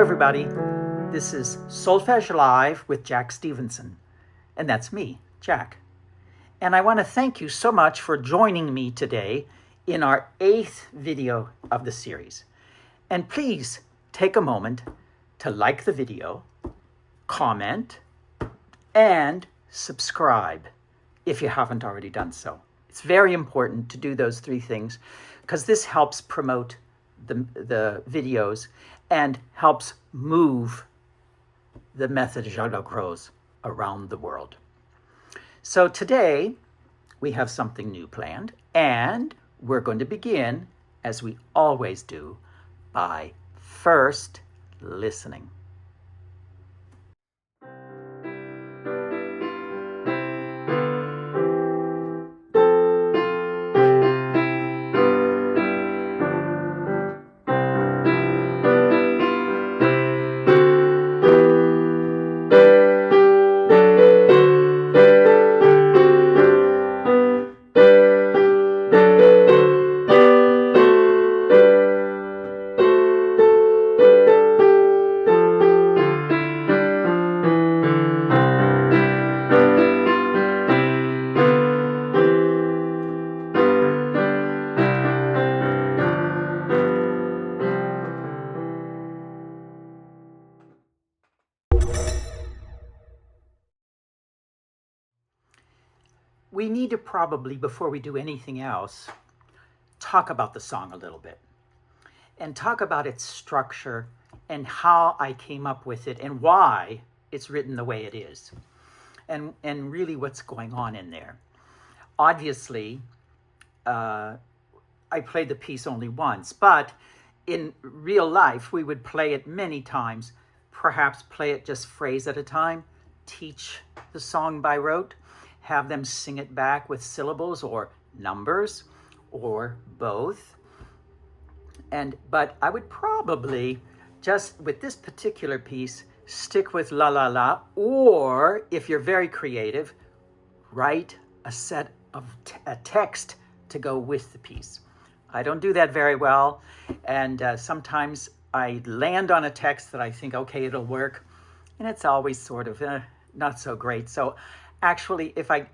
everybody. This is Solfege Live with Jack Stevenson, and that's me, Jack. And I want to thank you so much for joining me today in our 8th video of the series. And please take a moment to like the video, comment, and subscribe if you haven't already done so. It's very important to do those 3 things because this helps promote the videos and helps move the method of Jaques-Dalcroze around the world. So today we have something new planned, and we're going to begin, as we always do, by first listening. We need to probably, before we do anything else, talk about the song a little bit and talk about its structure and how I came up with it and why it's written the way it is and really what's going on in there. Obviously, I played the piece only once, but in real life, we would play it many times, perhaps play it just phrase at a time, teach the song by rote, have them sing it back with syllables or numbers or both. But I would probably just with this particular piece stick with la la la, or if you're very creative, write a set of a text to go with the piece. I don't do that very well, and sometimes I land on a text that I think, okay, it'll work, and it's always sort of not so great. So actually, if I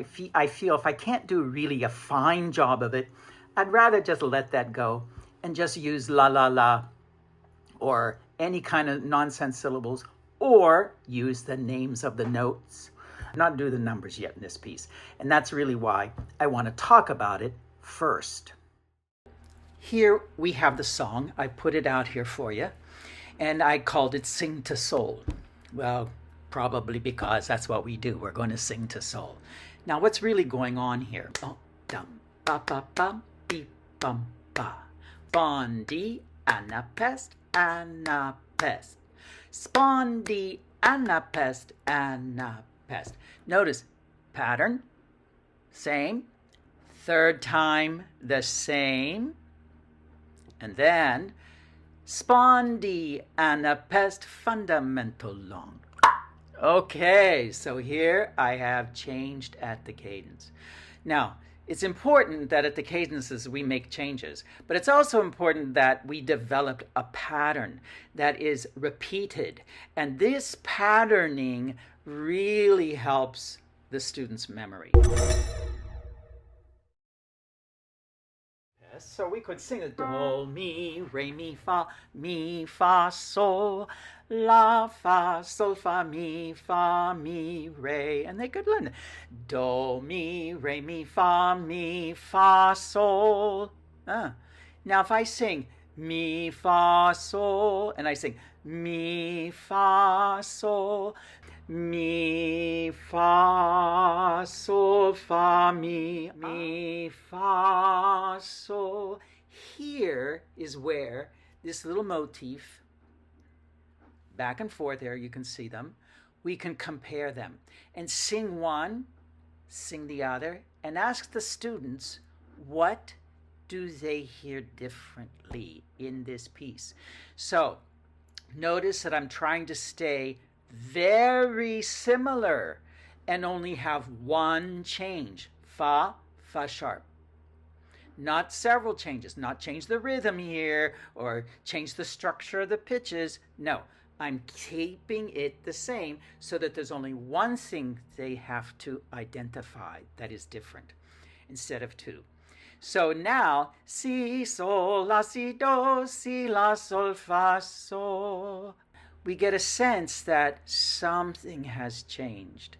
feel if I can't do really a fine job of it, I'd rather just let that go and just use la la la or any kind of nonsense syllables, or use the names of the notes. Not do the numbers yet in this piece. And that's really why I want to talk about it first. Here we have the song. I put it out here for you, and I called it Sing to Soul. Well, probably because that's what we do. We're going to sing to soul. Now, what's really going on here? Dum ba ba bum beep bum ba. Bondi anapest anapest. Spondi anapest anapest. Notice pattern, same. Third time the same. And then spondi anapest fundamental long. Okay, so here I have changed at the cadence. Now, it's important that at the cadences we make changes, but it's also important that we developed a pattern that is repeated. And this patterning really helps the student's memory. So we could sing a do, mi, re, mi, fa, sol, la, fa, sol, fa, mi, re. And they could learn do, mi, re, fa, sol. Now if I sing mi, fa, sol, and I sing mi, fa, sol, mi, fa, sol, fa, mi, fa, sol. Here is where this little motif, back and forth there, you can see them. We can compare them and sing one, sing the other, and ask the students, what do they hear differently in this piece? So notice that I'm trying to stay very similar and only have one change, fa, fa sharp. not several changes, not change the rhythm here or change the structure of the pitches. No, I'm keeping it the same so that there's only one thing they have to identify that is different instead of two. So now, si, sol, la, si, do, si, la, sol, fa, sol. We get a sense that something has changed.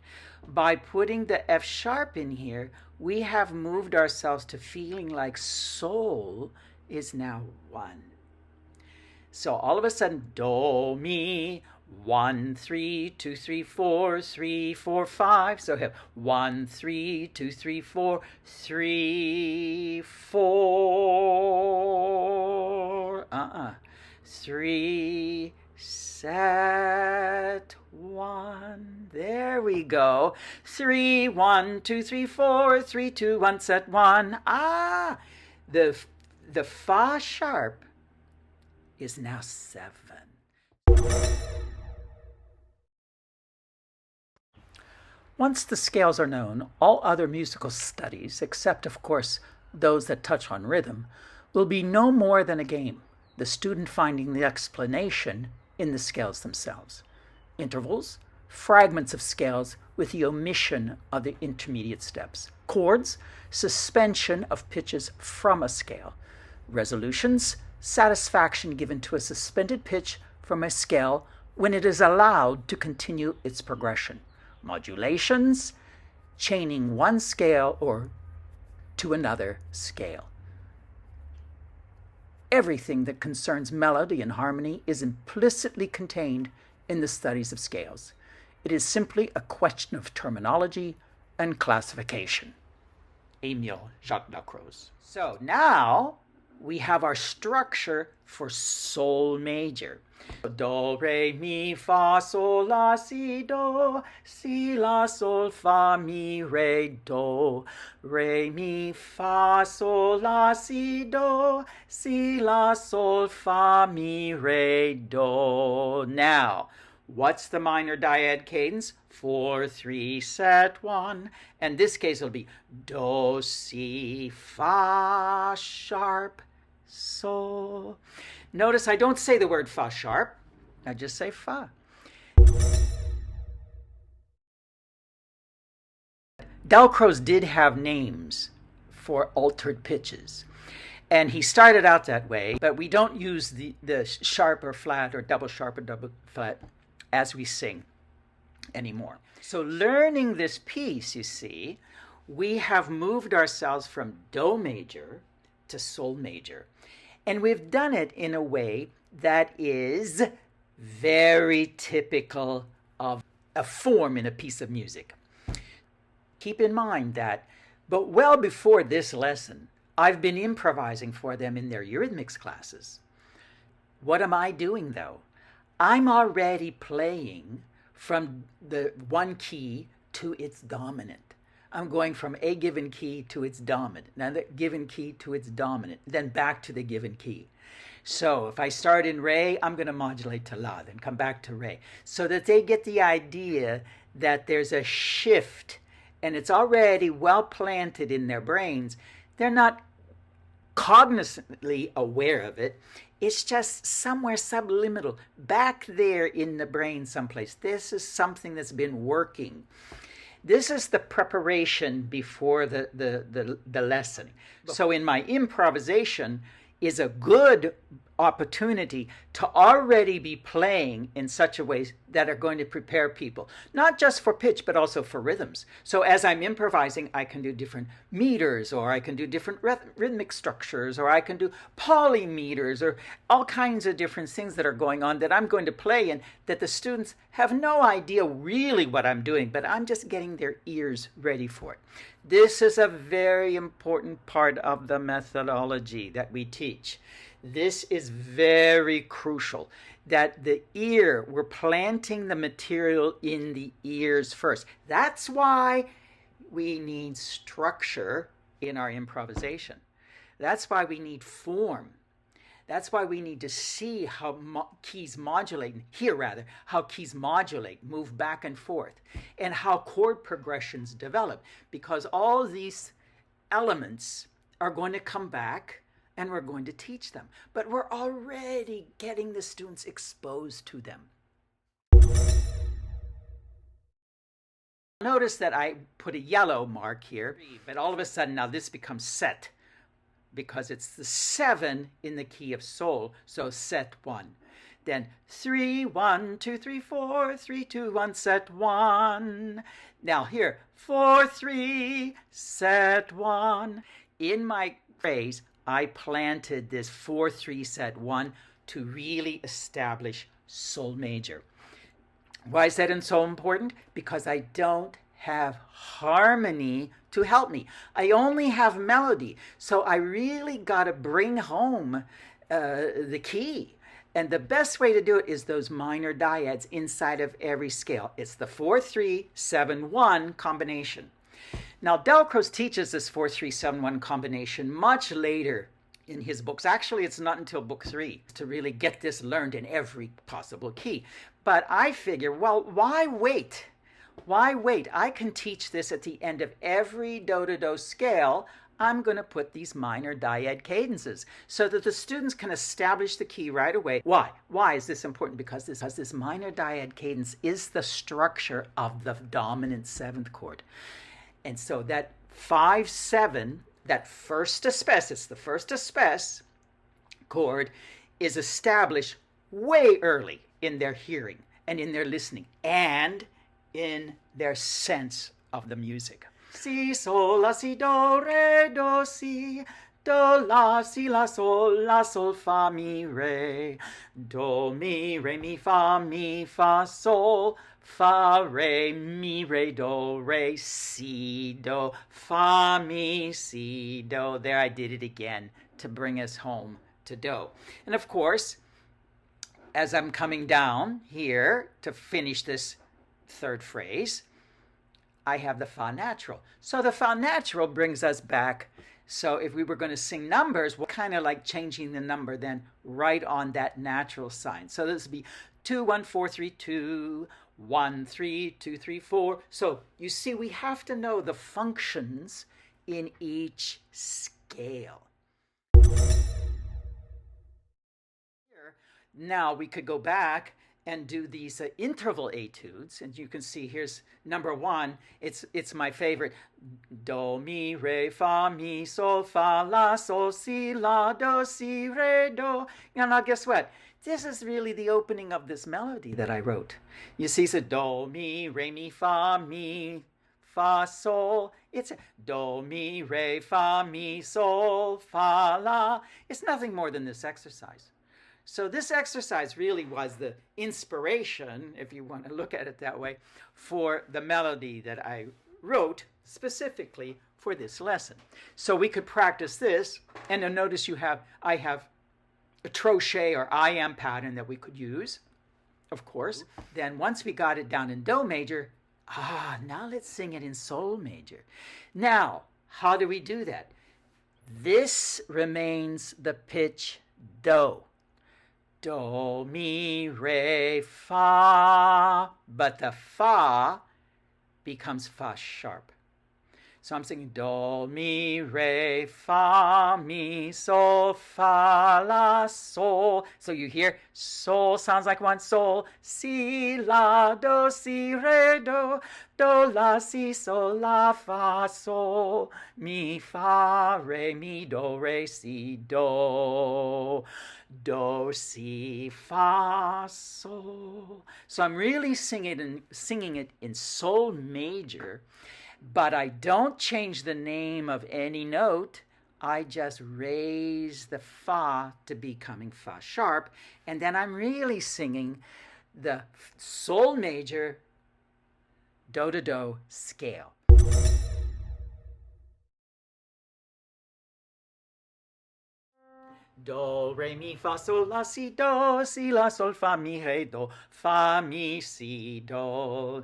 By putting the F sharp in here, we have moved ourselves to feeling like sol is now one. So all of a sudden, do, mi, 1, 3, 2, 3, 4, 3, 4, 5. So we have 1, 3, 2, 3, 4, 3, 4. 3, set 1. There we go. 3, 1, 2, 3, 4, 3, 2, 1, set 1. The fa sharp is now 7. Once the scales are known, all other musical studies, except of course those that touch on rhythm, will be no more than a game, the student finding the explanation in the scales themselves. Intervals, fragments of scales with the omission of the intermediate steps. Chords, suspension of pitches from a scale. Resolutions, satisfaction given to a suspended pitch from a scale when it is allowed to continue its progression. Modulations, chaining one scale or to another scale. Everything that concerns melody and harmony is implicitly contained in the studies of scales. It is simply a question of terminology and classification. Émile Jaques-Dalcroze. So now we have our structure for sol major. Do, re, mi, fa, sol, la, si, do, si, la, sol, fa, mi, re, do, re, mi, fa, sol, la, si, do, si, la, sol, fa, mi, re, do. Now, what's the minor dyad cadence? 4, 3, set 1. And this case it'll be do, si, fa, sharp, sol. Notice I don't say the word fa sharp, I just say fa. Dalcroze did have names for altered pitches, and he started out that way, but we don't use the sharp or flat or double sharp or double flat as we sing anymore. So learning this piece, you see, we have moved ourselves from do major to sol major. And we've done it in a way that is very typical of a form in a piece of music. Keep in mind that, but well before this lesson, I've been improvising for them in their Eurythmics classes. What am I doing though? I'm already playing from the one key to its dominant. I'm going from a given key to its dominant, now the given key to its dominant, then back to the given key. So if I start in re, I'm going to modulate to la, then come back to re, so that they get the idea that there's a shift and it's already well planted in their brains. They're not cognizantly aware of it. It's just somewhere subliminal, back there in the brain someplace. This is something that's been working. This is the preparation before the lesson. So in my improvisation is a good opportunity to already be playing in such a way that are going to prepare people, not just for pitch, but also for rhythms. So as I'm improvising, I can do different meters, or I can do different rhythmic structures, or I can do polymeters, or all kinds of different things that are going on that I'm going to play in that the students have no idea really what I'm doing, but I'm just getting their ears ready for it. This is a very important part of the methodology that we teach. This is very crucial, that the ear, we're planting the material in the ears first. That's why we need structure in our improvisation. That's why we need form. That's why we need to see how keys modulate, how keys modulate, move back and forth, and how chord progressions develop, because all these elements are going to come back and we're going to teach them. But we're already getting the students exposed to them. Notice that I put a yellow mark here, but all of a sudden now this becomes set because it's the 7 in the key of Sol, so set 1. Then 3, 1, 2, 3, 4, 3, 2, 1, set 1. Now here, 4, 3, set 1. In my phrase, I planted this 4, 3, set 1 to really establish Sol major. Why is that so important? Because I don't have harmony to help me. I only have melody. So I really got to bring home the key. And the best way to do it is those minor dyads inside of every scale. It's the 4, 3, 7, 1 combination. Now, Dalcroze teaches this 4, 3, 7, 1 combination much later in his books. Actually, it's not until book 3 to really get this learned in every possible key. But I figure, well, why wait? Why wait? I can teach this at the end of every do-to-do scale. I'm going to put these minor dyad cadences so that the students can establish the key right away. Why? Why is this important? Because this minor dyad cadence is the structure of the dominant 7th chord. And so that 5, 7, that first espèce, it's the first espèce chord, is established way early in their hearing and in their listening and in their sense of the music. Si, sol, la, si, do, re, do, si, do, la, si, la, sol, fa, mi, re, do, mi, fa, sol, fa, re, do, si, do, fa, mi, si, do. There I did it again to bring us home to do. And of course, as I'm coming down here to finish this 3rd phrase, I have the fa natural. So the fa natural brings us back. So if we were going to sing numbers, we're kind of like changing the number then right on that natural sign. So this would be 2, 1, 4, 3, 2, 1, 3, 2, 3, 4. So you see, we have to know the functions in each scale. Now we could go back and do these interval etudes, and you can see here's number 1. It's my favorite. Do, mi, re, fa, mi, sol, fa, la, sol, si, la, do, si, re, do. And now guess what? This is really the opening of this melody that I wrote. You see, so do, mi, re, mi, fa, sol. It's do, mi, re, fa, mi, sol, fa, la. It's nothing more than this exercise. So this exercise really was the inspiration, if you want to look at it that way, for the melody that I wrote specifically for this lesson. So we could practice this, and then notice I have a crochet or I-am pattern that we could use, of course. Then once we got it down in Do major, now let's sing it in Sol major. Now, how do we do that? This remains the pitch Do. Do, mi, re, fa, but the fa becomes fa sharp. So I'm singing do, mi, re, fa, mi, sol, fa, la, sol. So you hear sol sounds like one, sol, si, la, do, si, re, do, la, si, sol, la, fa, sol, mi, fa, re, mi, do, re, si, do, si, fa, sol. So I'm really singing it in Sol major. But I don't change the name of any note. I just raise the fa to becoming fa sharp. And then I'm really singing the Sol major do to do scale. Do, re, mi, fa, sol, la, si, do, si, la, sol, fa, mi, re, do, fa, mi, si, do.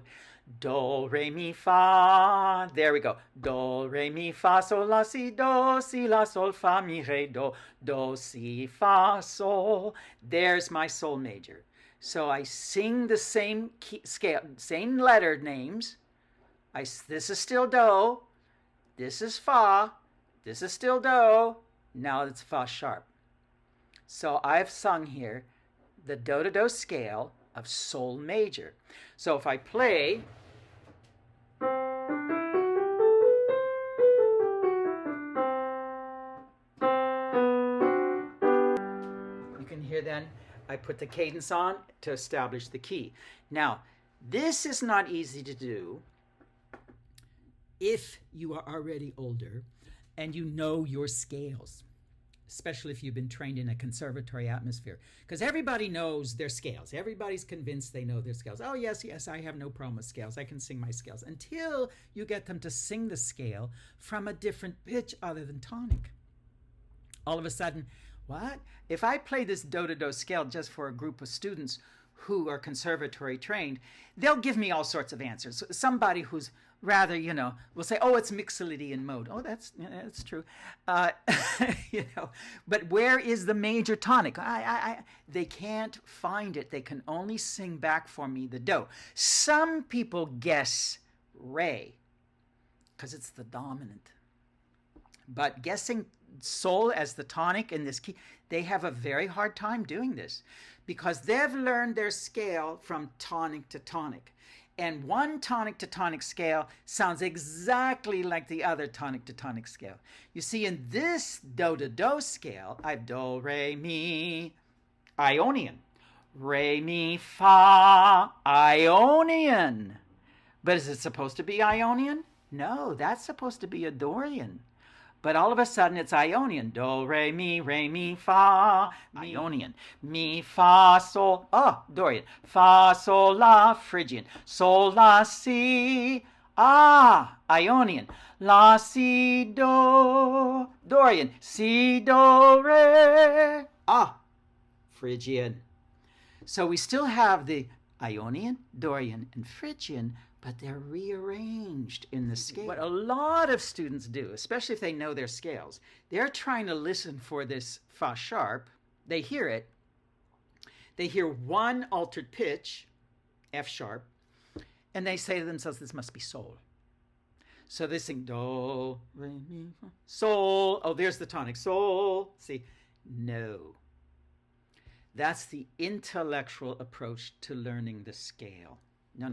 Do, re, mi, fa. There we go. Do, re, mi, fa, sol, la, si, la, sol, fa, mi, re, do, si, fa, sol. There's my Sol major. So I sing the same key, scale, same letter names. This is still Do. This is Fa. This is still do. Now it's fa sharp. So I've sung here the do to do scale of Sol major. So if I play, you can hear then I put the cadence on to establish the key. Now, this is not easy to do if you are already older and you know your scales, especially if you've been trained in a conservatory atmosphere, because everybody knows their scales. Everybody's convinced they know their scales. Oh, yes, I have no problem with scales. I can sing my scales, until you get them to sing the scale from a different pitch other than tonic. All of a sudden, what? If I play this do to do scale just for a group of students who are conservatory trained, they'll give me all sorts of answers. Somebody who's rather, will say, oh, it's Mixolydian mode. Oh, that's true. But where is the major tonic? They can't find it. They can only sing back for me the do. Some people guess re, because it's the dominant. But guessing Sol as the tonic in this key, they have a very hard time doing this, because they've learned their scale from tonic to tonic. And one tonic to tonic scale sounds exactly like the other tonic to tonic scale. You see, in this do to do scale, I have do, re, mi, Ionian. Re, mi, fa, Ionian. But is it supposed to be Ionian? No, that's supposed to be a Dorian. But all of a sudden it's Ionian. Do, re, mi, fa, Ionian. Mi, fa, sol, Dorian. Fa, sol, la, Phrygian. Sol, la, si, Ionian. La, si, do, Dorian. Si, do, re, Phrygian. So we still have the Ionian, Dorian, and Phrygian, but they're rearranged in the scale. What a lot of students do, especially if they know their scales, they're trying to listen for this fa sharp. They hear it. They hear one altered pitch, F sharp, and they say to themselves, this must be Sol. So they sing do, re, mi, fa, Sol. Oh, there's the tonic. Sol. See, no. That's the intellectual approach to learning the scale. No.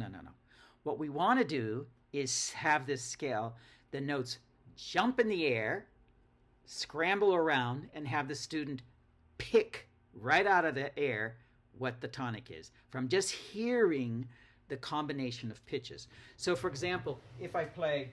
What we want to do is have this scale, the notes jump in the air, scramble around, and have the student pick right out of the air what the tonic is from just hearing the combination of pitches. So, for example, if I play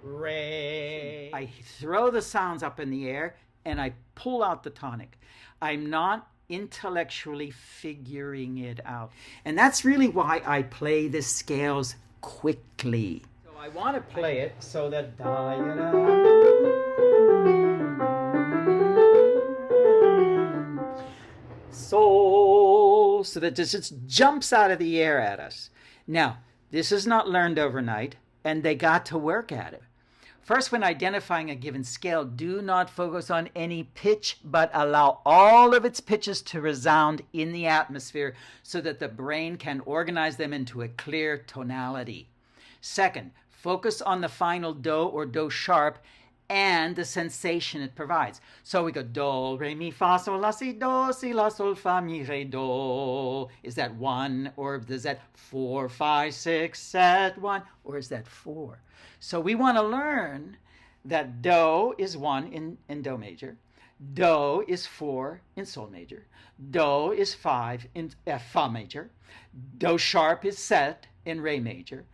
re, I throw the sounds up in the air and I pull out the tonic. I'm not intellectually figuring it out. And that's really why I play the scales quickly. So I want to play it so that Sol, so that this just jumps out of the air at us. Now, this is not learned overnight, and they got to work at it. First, when identifying a given scale, do not focus on any pitch, but allow all of its pitches to resound in the atmosphere so that the brain can organize them into a clear tonality. Second, focus on the final do or do sharp and the sensation it provides. So we go do, re, mi, fa, sol, la, si, la, sol, fa, mi, re, do. Is that 1, or is that 4, 5, 6, 7, 1, or is that 4? So we want to learn that do is 1 in do major, do is 4 in sol major, do is 5 in fa major, do sharp is set in re major,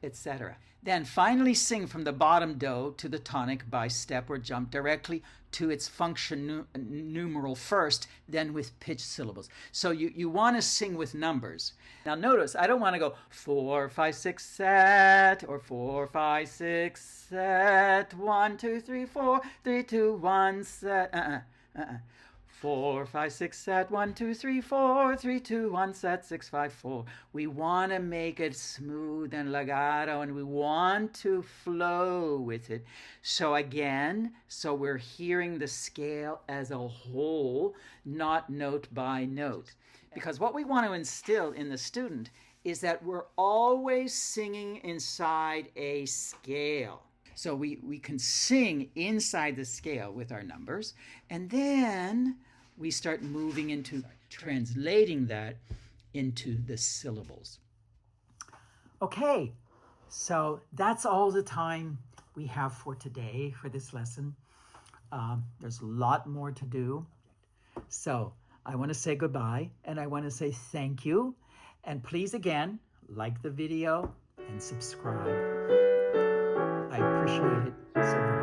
etc. Then finally sing from the bottom do to the tonic by step or jump directly to its function numeral first, then with pitched syllables. So you want to sing with numbers. Now notice, I don't want to go 4, 5, 6, set, or 4, 5, 6, set, 1, 2, 3, 4, 3, 2, 1, set, 4, 5, 6, set, 1, 2, 3, 4, 3, 2, 1, set, 6, 5, 4. We want to make it smooth and legato, and we want to flow with it. So again, we're hearing the scale as a whole, not note by note. Because what we want to instill in the student is that we're always singing inside a scale. So we can sing inside the scale with our numbers, and then we start moving into translating that into the syllables. Okay, so that's all the time we have for today for this lesson. There's a lot more to do. So I want to say goodbye, and I want to say thank you. And please, again, like the video and subscribe. I appreciate it so very much.